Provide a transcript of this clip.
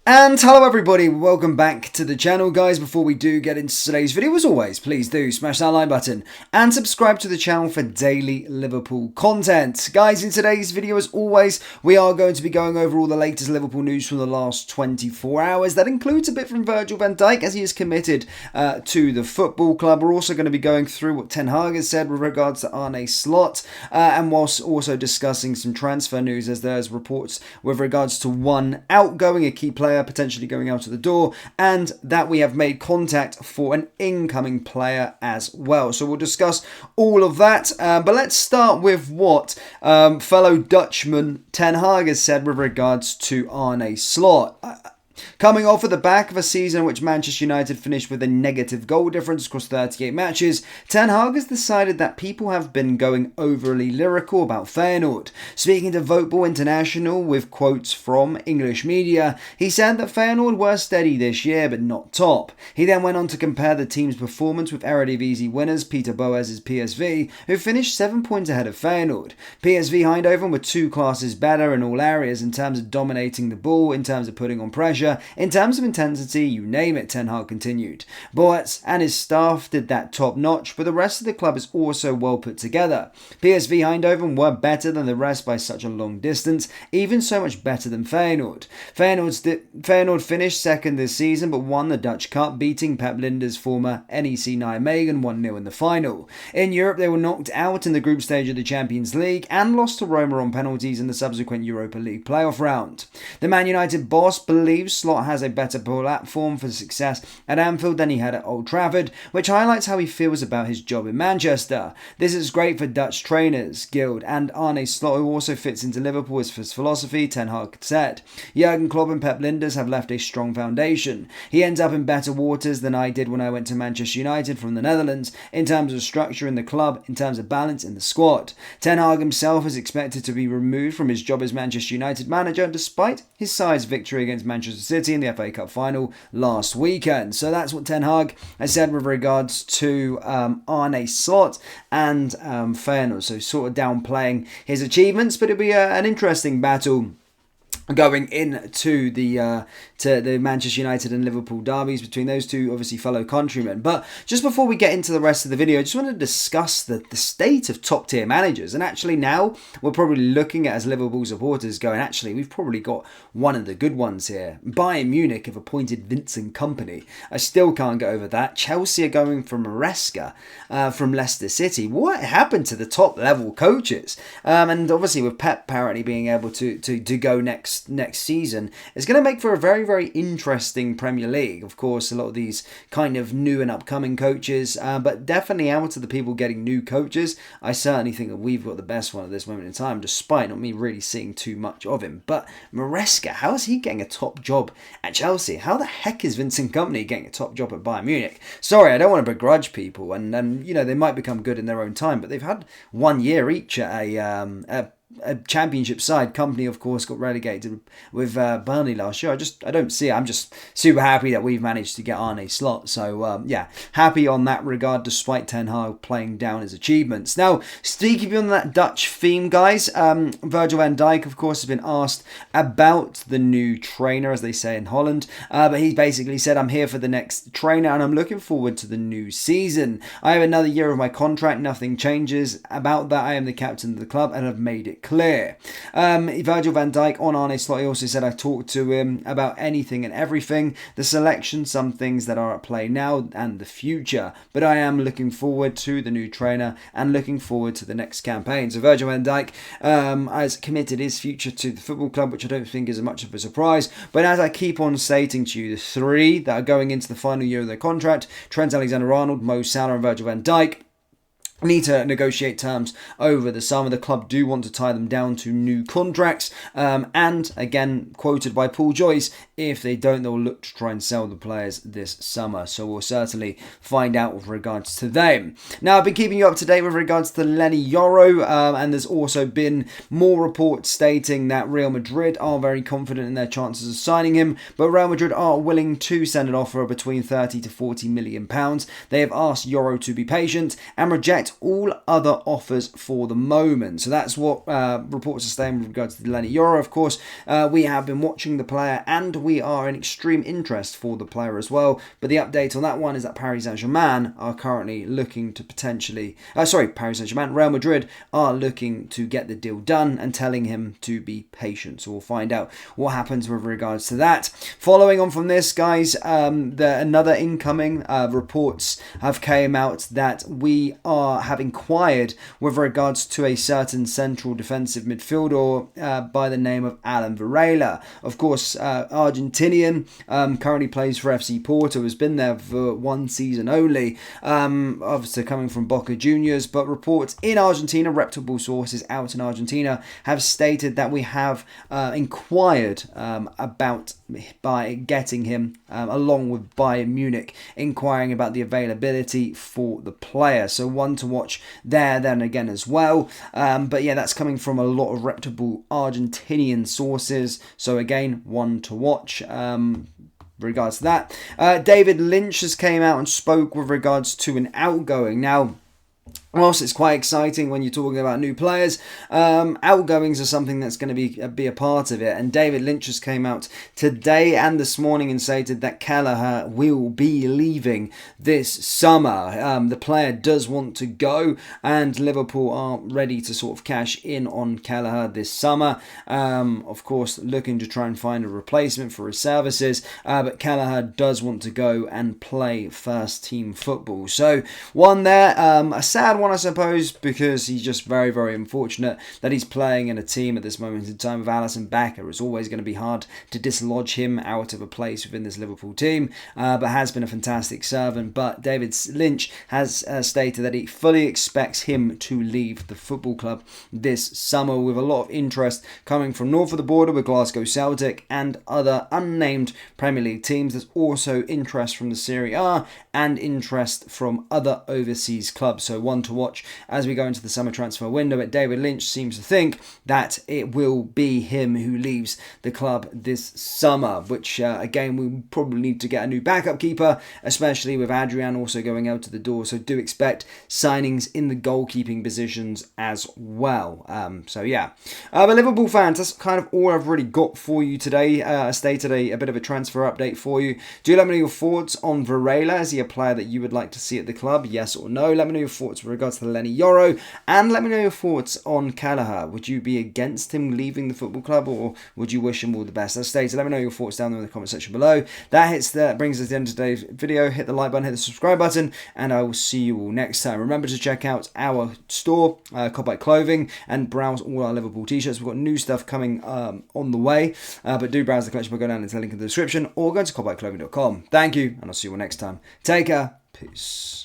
And hello everybody, welcome back to the channel guys. Before we do get into today's video, as always, please do smash that like button and subscribe to the channel for daily Liverpool content. Guys, in today's video, as always, we are going to be going over all the latest Liverpool news from the last 24 hours. That includes a bit from Virgil van Dijk as he is committed to the football club. We're also going to be going through what Ten Hag has said with regards to Arne Slot, and whilst also discussing some transfer news as there's reports with regards to one outgoing, a key player potentially going out of the door, and that we have made contact for an incoming player as well. So we'll discuss all of that, but let's start with what fellow Dutchman Ten Hag has said with regards to Arne Slot. Coming off at the back of a season in which Manchester United finished with a negative goal difference across 38 matches, Ten Hag has decided that people have been going overly lyrical about Feyenoord. Speaking to Voteball International with quotes from English media, he said that Feyenoord were steady this year but not top. He then went on to compare the team's performance with Eredivisie winners Peter Boas's PSV, who finished 7 points ahead of Feyenoord. PSV Eindhoven were two classes better in all areas in terms of dominating the ball, in terms of putting on pressure, in terms of intensity, you name it, Ten Hag continued. Boas and his staff did that top notch, but the rest of the club is also well put together. PSV Eindhoven were better than the rest by such a long distance, even so much better than Feyenoord. Feyenoord finished second this season but won the Dutch Cup, beating Pep Lijnders' former NEC Nijmegen 1-0 in the final. In Europe, they were knocked out in the group stage of the Champions League and lost to Roma on penalties in the subsequent Europa League playoff round. The Man United boss believes Slot has a better platform for success at Anfield than he had at Old Trafford, which highlights how he feels about his job in Manchester. This is great for Dutch trainers guild and Arne Slot, who also fits into Liverpool as his philosophy, Ten Hag said. Jurgen, Klopp and Pep Lijnders have left a strong foundation. He ends up in better waters than I did when I went to Manchester United from the Netherlands, in terms of structure in the club, in terms of balance in the squad. Ten Hag himself is expected to be removed from his job as Manchester United manager despite his side's victory against Manchester City in the FA Cup final last weekend. So that's what Ten Hag has said with regards to Arne Slot and Feyenoord. So sort of downplaying his achievements, but it'll be an interesting battle going into the Manchester United and Liverpool derbies between those two, obviously fellow countrymen. But just before we get into the rest of the video, I just want to discuss the state of top tier managers. And actually now we're probably looking at, as Liverpool supporters, going, actually we've probably got one of the good ones here. Bayern Munich have appointed Vincent Kompany. I still can't get over that. Chelsea are going from Maresca from Leicester City. What happened to the top level coaches? And obviously with Pep apparently being able to go next season, it's going to make for a very, very interesting Premier League. Of course, a lot of these kind of new and upcoming coaches, but definitely out of the people getting new coaches, I certainly think that we've got the best one at this moment in time, despite not me really seeing too much of him. But Maresca, how is he getting a top job at Chelsea? How the heck is Vincent Kompany getting a top job at Bayern Munich? Sorry, I don't want to begrudge people, and you know, they might become good in their own time, but they've had 1 year each at a championship side. Kompany, of course, got relegated with Burnley last year. I don't see it. I'm just super happy that we've managed to get Arne Slot. So, yeah, happy on that regard, despite Ten Hag playing down his achievements. Now, speaking on that Dutch theme, guys, Virgil van Dijk, of course, has been asked about the new trainer, as they say in Holland. But he basically said, I'm here for the next trainer and I'm looking forward to the new season. I have another year of my contract. Nothing changes about that. I am the captain of the club and have made it clear. Virgil van Dijk on Arne Slot, he also said, I talked to him about anything and everything, the selection, some things that are at play now and the future, but I am looking forward to the new trainer and looking forward to the next campaign. So Virgil van Dijk has committed his future to the football club, which I don't think is much of a surprise, but as I keep on stating to you, the three that are going into the final year of their contract, Trent Alexander-Arnold, Mo Salah and Virgil van Dijk, need to negotiate terms over the summer. The club do want to tie them down to new contracts, and again, quoted by Paul Joyce, if they don't, they'll look to try and sell the players this summer. So we'll certainly find out with regards to them. Now, I've been keeping you up to date with regards to Lenny Yoro, and there's also been more reports stating that Real Madrid are very confident in their chances of signing him, but Real Madrid are willing to send an offer of between 30 to 40 million pounds. They have asked Yoro to be patient and reject despite all other offers for the moment. So that's what reports are saying with regards to the ynwa. Of course, we have been watching the player and we are in extreme interest for the player as well. But the update on that one is that Paris Saint-Germain are currently looking to potentially... Paris Saint-Germain, Real Madrid are looking to get the deal done and telling him to be patient. So we'll find out what happens with regards to that. Following on from this, guys, another incoming reports have came out that we have inquired with regards to a certain central defensive midfielder by the name of Alan Varela. Of course, Argentinian, currently plays for FC Porto, has been there for one season only, obviously coming from Boca Juniors, but reports in Argentina, reputable sources out in Argentina, have stated that we have inquired about by getting him along with Bayern Munich, inquiring about the availability for the player. So one to watch there then again as well. But yeah, that's coming from a lot of reputable Argentinian sources. So again, one to watch. Regards to that, David Lynch has came out and spoke with regards to an outgoing. Now, whilst it's quite exciting when you're talking about new players, outgoings are something that's going to be a part of it. And David Lynch just came out today and this morning and stated that Kelleher will be leaving this summer. The player does want to go, and Liverpool are ready to sort of cash in on Kelleher this summer. Of course, looking to try and find a replacement for his services, but Kelleher does want to go and play first team football. So one there, a sad one, I suppose, because he's just very, very unfortunate that he's playing in a team at this moment in time with Alisson Becker. It's always going to be hard to dislodge him out of a place within this Liverpool team, but has been a fantastic servant. But David Lynch has stated that he fully expects him to leave the football club this summer, with a lot of interest coming from north of the border with Glasgow Celtic and other unnamed Premier League teams. There's also interest from the Serie A and interest from other overseas clubs. So one to watch as we go into the summer transfer window. But David Lynch seems to think that it will be him who leaves the club this summer, which again, we probably need to get a new backup keeper, especially with Adrian also going out to the door. So do expect signings in the goalkeeping positions as well. So yeah, but Liverpool fans, that's kind of all I've really got for you today. I stated a bit of a transfer update for you. Do let me know your thoughts on Varela. Is he a player that you would like to see at the club? Yes or no? Let me know your thoughts with regards to the ynwa, and let me know your thoughts on Kelleher. Would you be against him leaving the football club, or would you wish him all the best? As stated, let me know your thoughts down there in the comment section below. That brings us to the end of today's video. Hit the like button, hit the subscribe button, and I will see you all next time. Remember to check out our store, Cobite Clothing, and browse all our Liverpool t-shirts. We've got new stuff coming on the way, but do browse the collection by going down into the link in the description, or go to cobiteclothing.com. Thank you, and I'll see you all next time. Take care. Peace.